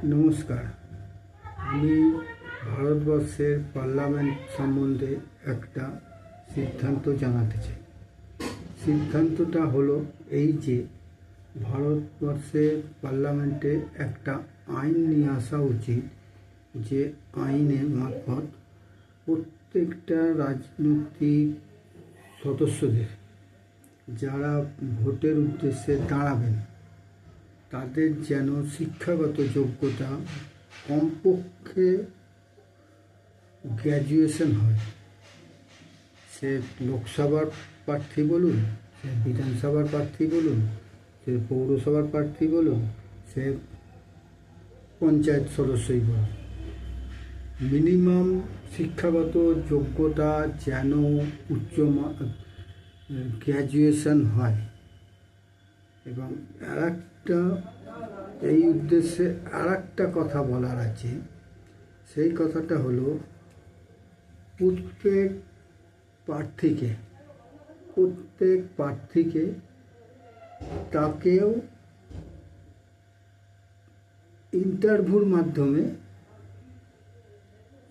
নমস্কার। আমি ভারতবর্ষের পার্লামেন্ট সম্বন্ধে একটা সিদ্ধান্ত জানাতে চাই। সিদ্ধান্তটা হলো এই যে ভারতবর্ষের পার্লামেন্টে একটা আইন নিয়ে আসা উচিত, যে আইনের মারফত প্রত্যেকটা রাজনৈতিক সদস্যদের যারা ভোটের উদ্দেশ্যে দাঁড়াবেন তাদের যেন শিক্ষাগত যোগ্যতা কমপক্ষে গ্র্যাজুয়েশন হয়। সে লোকসভার প্রার্থী বলুন, সে বিধানসভার প্রার্থী বলুন, সে পৌরসভার প্রার্থী বলুন, সে পঞ্চায়েত সদস্যই বলুন, মিনিমাম শিক্ষাগত যোগ্যতা যেন গ্র্যাজুয়েশন হয়। এবং এই উদ্দেশ্যে একটা কথা বলার আছে। সেই কথাটা হলো প্রত্যেক প্রার্থীকে তাকেও ইন্টারভিউর মাধ্যমে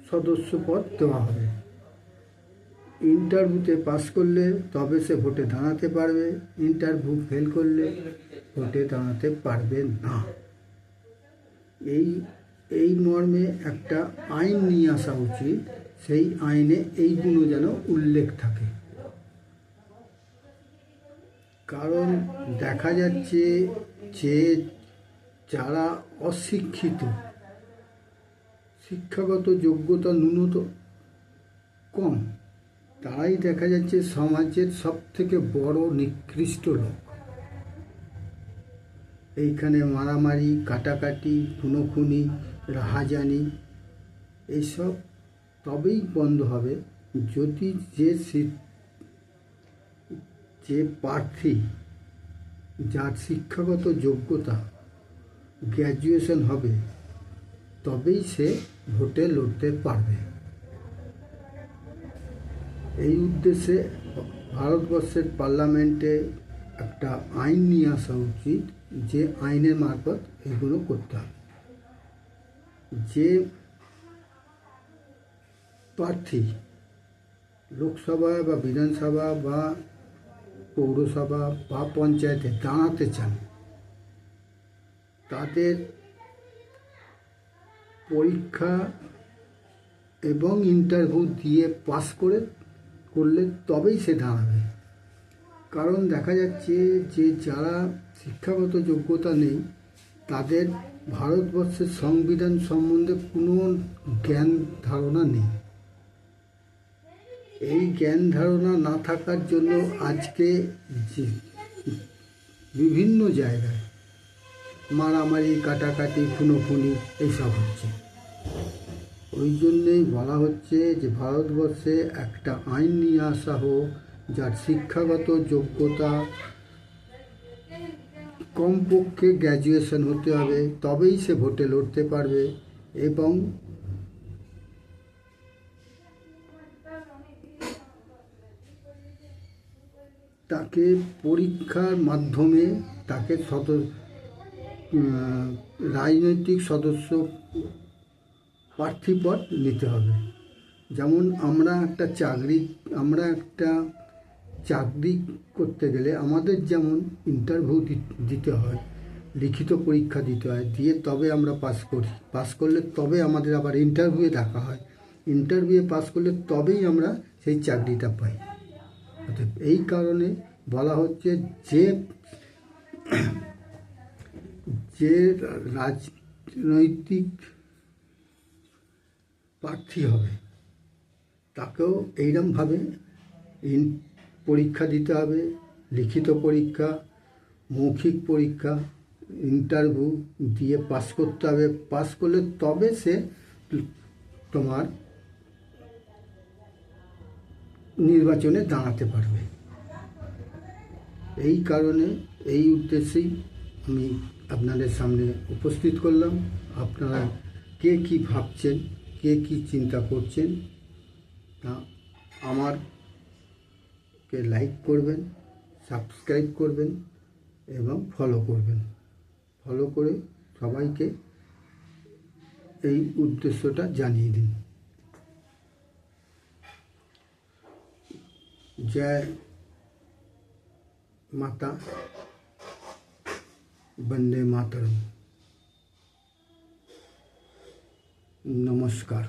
সদস্যপদ দেওয়া হবে। ইন্টারভিউতে পাস করলে তবে সে ভোটে দাঁড়াতে পারবে, ইন্টারভিউ ফেল করলে ভোটে দাঁড়াতে পারবে না। এই মর্মে একটা আইন নিয়ে আসা উচিত। সেই আইনে এইগুলো যেন উল্লেখ থাকে। কারণ দেখা যাচ্ছে যে যারা অশিক্ষিত, শিক্ষাগত যোগ্যতা ন্যূনতম কম, তারাই দেখা যাচ্ছে সমাজের সবথেকে বড় নিকৃষ্ট লোক। এইখানে মারামারি, কাটাকাটি, খুনোখুনি, রাহাজানি এইসব তবেই বন্ধ হবে যদি যে প্রার্থী যার শিক্ষাগত যোগ্যতা গ্র্যাজুয়েশন হবে তবেই সে ভোটে লড়তে পারবে। এই উদ্দেশ্যে ভারতবর্ষের পার্লামেন্টে একটা আইন নিয়ে আসা উচিত, যে আইনের মারফত এগুলো করতে হবে। যে প্রার্থী লোকসভা বা বিধানসভা বা পৌরসভা বা পঞ্চায়েতে দাঁড়াতে চান, তাদের পরীক্ষা এবং ইন্টারভিউ দিয়ে পাস করলে তবেই সে দাঁড়াবে। কারণ দেখা যাচ্ছে যে যারা শিক্ষাগত যোগ্যতা নেই তাদের ভারতবর্ষের সংবিধান সম্বন্ধে কোনো জ্ঞান ধারণা নেই। এই জ্ঞান ধারণা না থাকার জন্য আজকে বিভিন্ন জায়গায় মারামারি, কাটাকাটি, খুনোখুনি এইসব হচ্ছে। ওই জন্যেই বলা হচ্ছে যে ভারতবর্ষে একটা আইন নিয়ে আসা হোক, যার শিক্ষাগত যোগ্যতা কমপক্ষে গ্র্যাজুয়েশন হতে হবে, তবেই সে ভোটে লড়তে পারবে। এবং তাকে পরীক্ষার মাধ্যমে তাকে রাজনৈতিক সদস্য প্রার্থীপদ নিতে হবে। যেমন আমরা একটা চাকরি করতে গেলে আমাদের যেমন ইন্টারভিউ দিতে হয়, লিখিত পরীক্ষা দিতে হয়, দিয়ে তবে আমরা পাস করলে তবে আমাদের আবার ইন্টারভিউয়ে ডাকা হয়, ইন্টারভিউয়ে পাস করলে তবেই আমরা সেই চাকরিটা পাই। অর্থাৎ এই কারণে বলা হচ্ছে যে রাজনৈতিক প্রার্থী হবে তাকেও এইরকমভাবে পরীক্ষা দিতে হবে, লিখিত পরীক্ষা, মৌখিক পরীক্ষা, ইন্টারভিউ দিয়ে পাস করতে হবে। পাস করলে তবে সে তোমার নির্বাচনে দাঁড়াতে পারবে। এই কারণে এই উদ্দেশ্যেই আমি আপনাদের সামনে উপস্থিত করলাম। আপনারা কে কী ভাবছেন, কে কী চিন্তা করছেন তা আমারকে লাইক করবেন, সাবস্ক্রাইব করবেন এবং ফলো করবেন। ফলো করে সবাইকে এই উদ্দেশ্যটা জানিয়ে দিন। जय माता, वंदे मातरम, नमस्कार।